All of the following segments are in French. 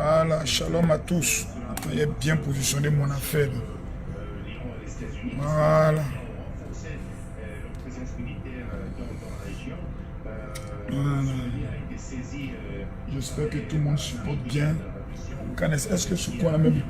Voilà, shalom à tous. J'ai bien positionné mon affaire. Voilà. Voilà. J'espère que tout le monde supporte bien. Est-ce que ce qu'on a même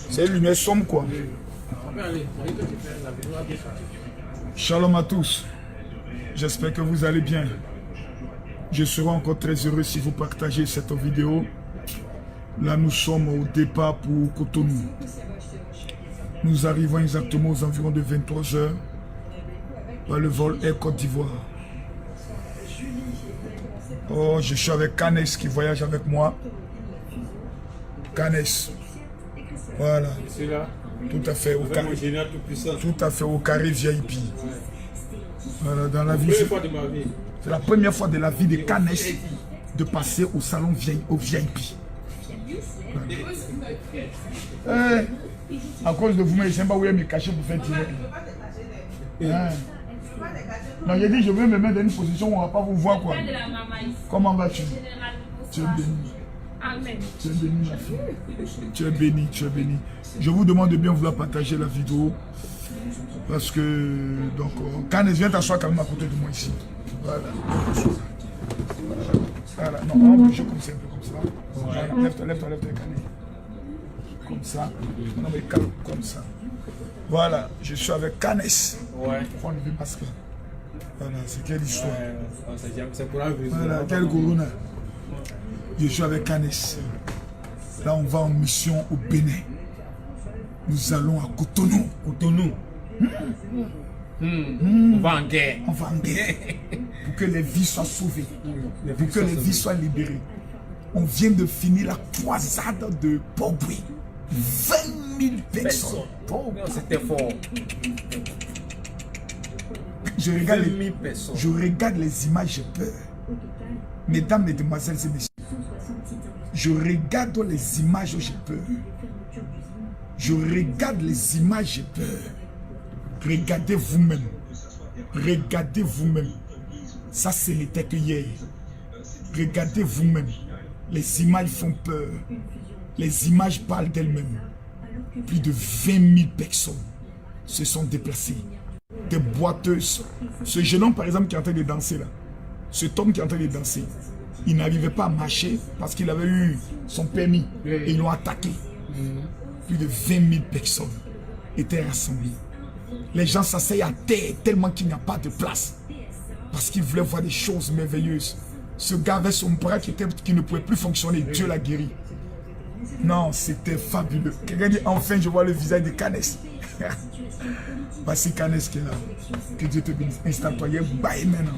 c'est une lumière sombre quoi. Shalom à tous. J'espère que vous allez bien. Je serai encore très heureux si vous partagez cette vidéo. Là, nous sommes au départ pour Cotonou. Nous arrivons exactement aux environs de 23 h par le vol Air Côte d'Ivoire. Oh, je suis avec Canes qui voyage avec moi. Canes. Voilà. Tout à fait au carré. Tout à fait au carré VIP. Voilà, dans la vie. C'est la première fois de la vie de Canes de passer au salon au VIP. Voilà. À cause de vous, je ne sais pas où me cacher pour faire tirer. Non, j'ai dit, je vais me mettre dans une position où on ne va pas vous voir quoi. Comment vas-tu? Tu es béni. Amen. Tu es béni, ma fille. Tu es béni, tu es béni. Je vous demande de bien vouloir partager la vidéo. Parce que, donc, Canes, viens t'asseoir quand même à côté de moi ici. Voilà. Voilà. Non, on va bouger comme ça, un peu comme ça. Voilà. Lève-toi, Canes. Comme ça. Non, mais calme, comme ça. Voilà, je suis avec Canes. Ouais. Pourquoi on ne veut pas ça? Voilà, c'est quelle histoire? C'est pour la vie. Voilà, quel corona. Je suis avec Canes. Là, on va en mission au Bénin. Nous allons à Cotonou. Cotonou. On va en guerre. On va en guerre. Pour que les vies soient sauvées. Pour que les vies soient libérées. On vient de finir la croisade de Poboué. 20 000 personnes. C'était fort. Je regarde les images, j'ai peur. Mesdames, mesdemoiselles et messieurs, je regarde les images, j'ai peur. Je regarde les images, j'ai peur. Regardez vous-même. Regardez vous-même. Ça, ce n'était que hier. Regardez vous-même. Les images font peur. Les images parlent d'elles-mêmes. Plus de 20 000 personnes se sont déplacées. Des boiteuses. Ce jeune homme, par exemple, qui est en train de danser là. Cet homme qui est en train de danser. Il n'arrivait pas à marcher parce qu'il avait eu son permis. Et ils l'ont attaqué. Plus de 20 000 personnes étaient rassemblées. Les gens s'asseyent à terre tellement qu'il n'y a pas de place. Parce qu'ils voulaient voir des choses merveilleuses. Ce gars avait son bras qui ne pouvait plus fonctionner. Dieu l'a guéri. Non, c'était fabuleux. Quelqu'un dit, enfin, je vois le visage de Canes. Voici Canes qui est là. Que Dieu te bénisse. Installe-toi, bye maintenant.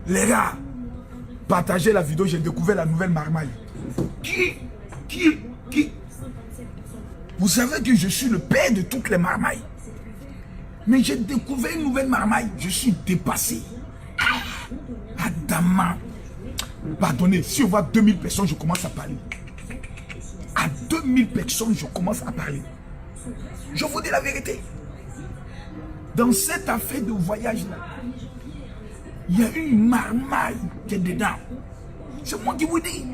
Les gars, partagez la vidéo, j'ai découvert la nouvelle marmaille. Qui Vous savez que je suis le père de toutes les marmailles. Mais j'ai découvert une nouvelle marmaille. Je suis dépassé. Adama. Pardonnez, si on voit 2000 personnes, je commence à parler. À 2000 personnes, je commence à parler. Je vous dis la vérité. Dans cette affaire de voyage-là, il y a une marmaille qui est dedans. C'est moi qui vous dis.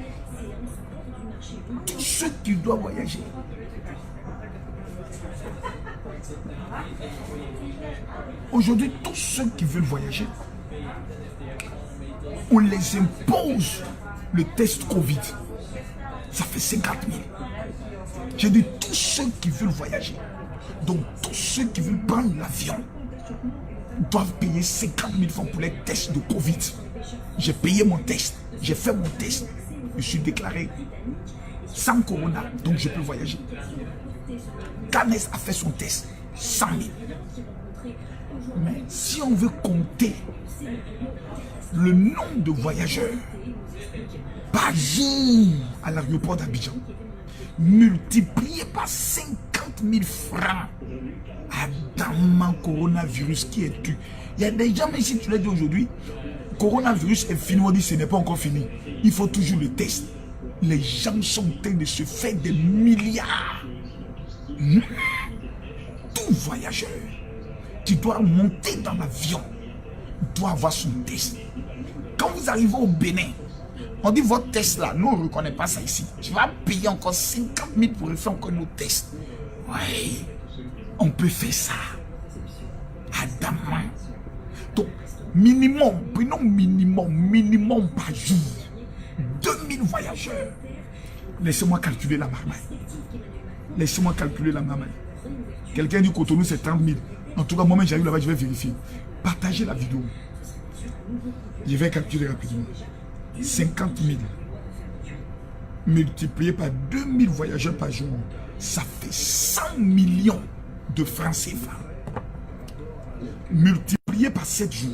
Tous ceux qui doivent voyager. Aujourd'hui, tous ceux qui veulent voyager, on les impose le test Covid. Ça fait 50 000. J'ai dit tous ceux qui veulent voyager. Donc tous ceux qui veulent prendre l'avion doivent payer 50 000 francs pour les tests de Covid. J'ai payé mon test. J'ai fait mon test. Je suis déclaré sans corona. Donc je peux voyager. Canes a fait son test. 100 000. Mais si on veut compter le nombre de voyageurs par jour à l'aéroport d'Abidjan, multiplié par 50 000 francs, Adama coronavirus qui est tu. Il y a des gens, mais si tu l'as dit aujourd'hui, coronavirus est fini, on dit ce n'est pas encore fini. Il faut toujours le test. Les gens sont en train de se faire des milliards. Tout voyageur qui doit monter dans l'avion doit avoir son test. Quand vous arrivez au Bénin, on dit votre test là, nous on ne reconnaît pas ça ici. Je vais payer encore 50 000 pour faire encore nos tests. Oui, on peut faire ça. Adamant. Donc, minimum, prenons minimum par jour. 2000 voyageurs. Laissez-moi calculer la marmaille. Laissez-moi calculer la marmaille. Quelqu'un du Cotonou, c'est 30 000. En tout cas, moi-même, j'arrive là-bas, je vais vérifier. Partagez la vidéo. Je vais calculer rapidement. 50 000 multiplié par 2000 voyageurs par jour, ça fait 100 millions de francs CFA. Multiplié par 7 jours,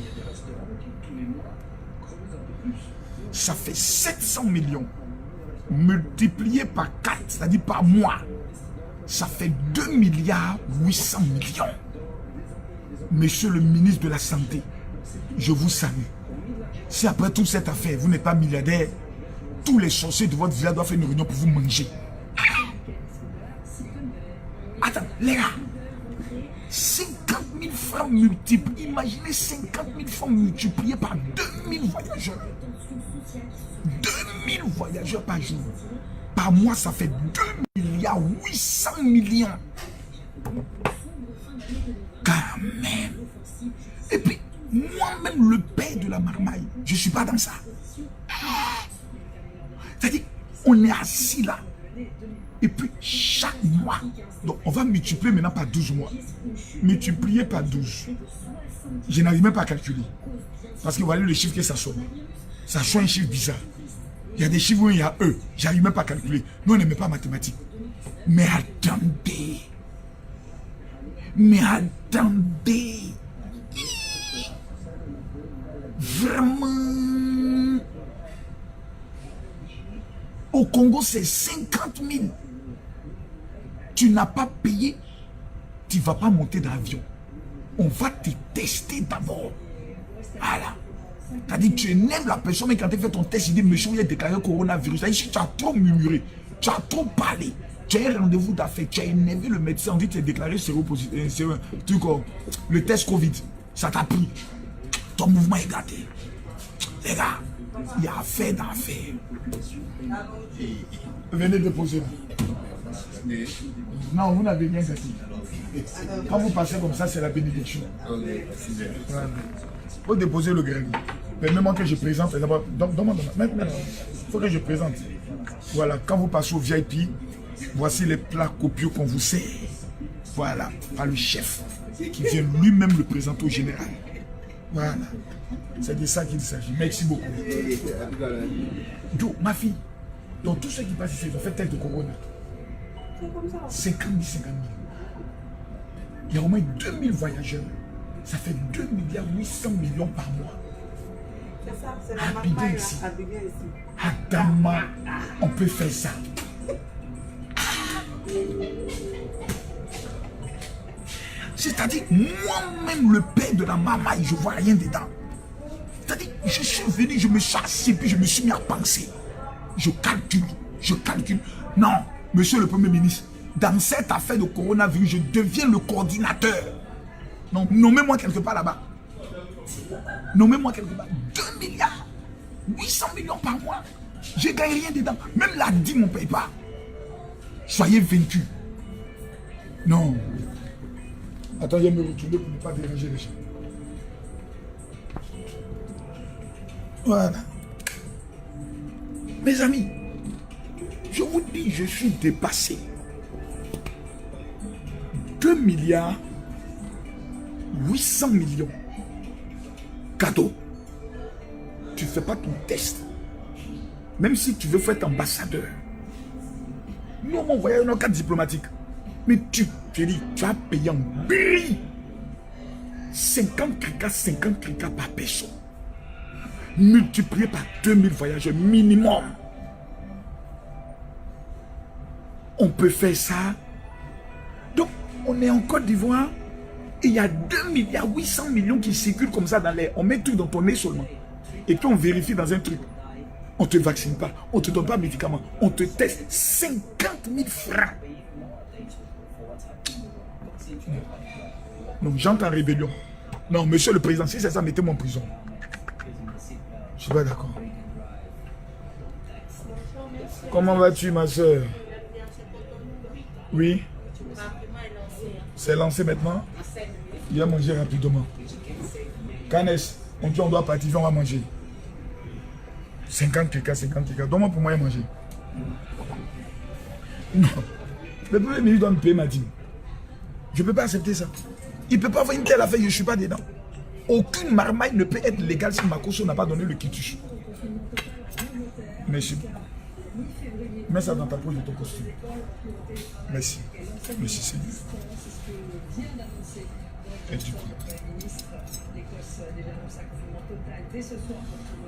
ça fait 700 millions. Multiplié par 4, c'est-à-dire par mois, ça fait 2 milliards 800 millions. Monsieur le ministre de la Santé, je vous salue. Si après toute cette affaire, vous n'êtes pas milliardaire, tous les sorciers de votre village doivent faire une réunion pour vous manger. Attends, les gars, 50 000 francs multipliés, imaginez 50 000 francs multipliés par 2000 voyageurs. 2000 voyageurs par jour. Par mois, ça fait 2 milliards 800 millions. Quand même. Et puis, moi-même, le père de la marmaille, je ne suis pas dans ça. C'est-à-dire, on est assis là. Et puis, chaque mois, donc on va multiplier maintenant par 12 mois. Multiplier par 12. Je n'arrive même pas à calculer. Parce que voilà le chiffre que ça sonne. Ça sonne un chiffre bizarre. Il y a des chiffres où il y a E. Je n'arrive même pas à calculer. Nous, on n'aimait pas mathématiques. Mais attendez. Mais attendez. Vraiment. Au Congo, c'est 50 000. Tu n'as pas payé. Tu ne vas pas monter dans l'avion. On va te tester d'abord. Voilà. C'est-à-dire que tu énerves la personne, mais quand tu fais ton test, il dit, monsieur, il a déclaré coronavirus. C'est-à-dire que tu as trop murmuré, tu as trop parlé. Tu as un rendez-vous d'affaires, tu as énervé le médecin, on dit que tu es déclaré séropositif. Le test Covid, ça t'a pris. Ton mouvement est gâté. Les gars, il y a affaire d'affaires. Venez déposer là. Non, vous n'avez rien gâté. Quand vous passez comme ça, c'est la bénédiction. Voilà. Faut déposer le grenier. Permets-moi que je présente. Donne-moi. Maintenant, il faut que je présente. Voilà, quand vous passez au VIP, voici les plats copieux qu'on vous sert. Voilà, par le chef qui vient lui-même le présenter au général. Voilà, c'est de ça qu'il s'agit. Merci beaucoup. Donc, ma fille, donc tous ceux qui passent ici, ils ont fait test de corona. 50 000, 50 000. Il y a au moins 2000 voyageurs. Ça fait 2 milliards 800 millions par mois. C'est ça, c'est la marmaille ici. Adama, on peut faire ça. C'est-à-dire, moi-même, le père de la marmaille, je ne vois rien dedans. C'est-à-dire, je suis venu, je me suis assis, puis je me suis mis à penser. Je calcule. Non, monsieur le Premier ministre, dans cette affaire de coronavirus, je deviens le coordinateur. Non, nommez-moi quelque part là-bas. Nommez-moi quelque part. 2 milliards 800 millions par mois. Je ne gagne rien dedans. Même la dîme, on ne paye pas. Soyez vaincus. Non. Attends, je vais me retourner pour ne pas déranger les gens. Voilà. Mes amis, je vous dis, je suis dépassé. 2 milliards 800 millions. Cadeau. Tu ne fais pas ton test. Même si tu veux faire être ambassadeur. Nous, on voyait un cadre diplomatique. Mais tu as payé en bris 50 crica par personne. Multiplié par 2000 voyageurs minimum. On peut faire ça. Donc, on est en Côte d'Ivoire. Et il y a 2 milliards 800 millions qui circulent comme ça dans l'air. On met tout dans ton nez seulement. Et puis on vérifie dans un truc. On ne te vaccine pas, on ne te donne pas de médicaments, on te teste 50 000 francs. Donc j'entre en rébellion. Non, monsieur le président, si c'est ça, mettez-moi en prison. Je ne suis pas d'accord. Comment vas-tu, ma soeur? Oui. C'est lancé maintenant. Il va manger rapidement. Canes, on dit on doit partir, on va manger. 50 kika, 50 kika. Donne-moi pour moi à manger. Non. Le premier ministre doit me payer ma dîme. Je ne peux pas accepter ça. Il ne peut pas avoir une telle affaire, je ne suis pas dedans. Aucune marmaille ne peut être légale si Makosso n'a pas donné le quitus. Merci. Mets ça dans ta poche de ton costume. Merci. Merci Seigneur. Et du coup.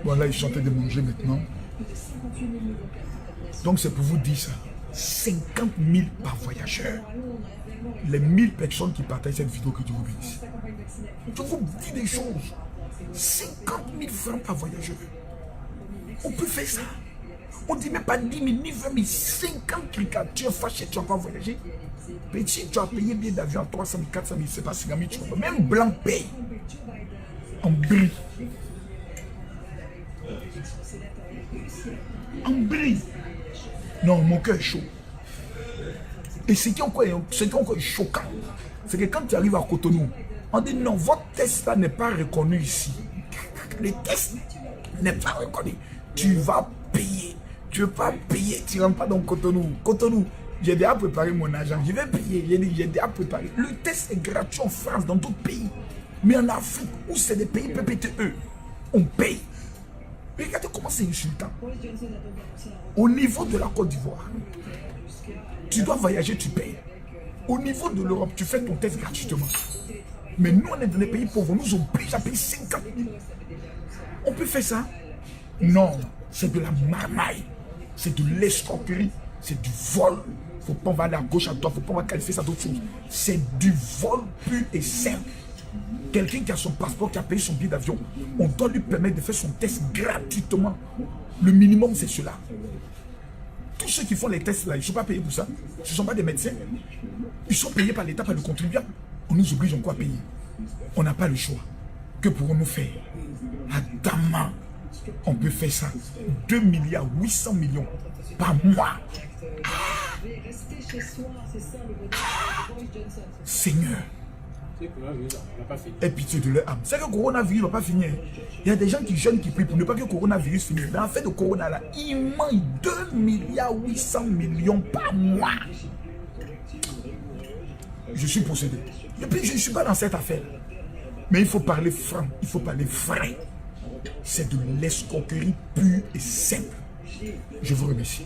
Voilà, ils sont en train de manger maintenant. Donc c'est pour vous dire ça. 50 000 par voyageur. Les 1000 personnes qui partagent cette vidéo que Dieu vous bénisse. Je vous dis des choses. 50 000 francs par voyageur. On peut faire ça. On ne dit même pas 10 000, ni 20 000, 50 cricards. Tu es fâché, tu ne vas pas voyager. Petit, tu as payé bien d'avion à 300 000, 400 000, c'est pas 50 000, tu vas pas. Même blanc paye. En brille. En brille. Non, mon cœur est chaud. Et ce qui est encore choquant, c'est que quand tu arrives à Cotonou, on dit non, votre test là n'est pas reconnu ici. Le test n'est pas reconnu. Tu vas payer. Tu ne veux pas payer, tu ne rentres pas dans Cotonou. Cotonou, j'ai déjà préparé mon argent. Je vais payer. J'ai déjà préparé. Le test est gratuit en France, dans d'autres pays. Mais en Afrique, où c'est des pays PPTE, on paye. Regardez comment c'est insultant. Au niveau de la Côte d'Ivoire, tu dois voyager, tu payes. Au niveau de l'Europe, tu fais ton test gratuitement. Mais nous, on est dans les pays pauvres, nous oblige à payer 50 000. On peut faire ça? Non, c'est de la marmaille. C'est de l'escroquerie. C'est du vol. Il ne faut pas aller à gauche, à droite. Il ne faut pas qualifier ça d'autre chose. C'est du vol pur et simple. Quelqu'un qui a son passeport, qui a payé son billet d'avion, on doit lui permettre de faire son test gratuitement. Le minimum, c'est cela. Tous ceux qui font les tests là, ils ne sont pas payés pour ça. Ce ne sont pas des médecins. Ils sont payés par l'État, par le contribuable. On nous oblige encore à payer. On n'a pas le choix. Que pourrons-nous faire? Adamant, on peut faire ça. 2 milliards 800 millions par mois. Seigneur, aie pitié de leur âme. C'est que le coronavirus ne va pas finir. Il y a des gens qui jeûnent, qui prient pour ne pas que le coronavirus finisse. Dans l'affaire de corona, là, ils mangent 2 milliards 800 millions par mois. Je suis possédé. Et puis je ne suis pas dans cette affaire. Mais il faut parler franc, il faut parler vrai. C'est de l'escroquerie pure et simple. Je vous remercie.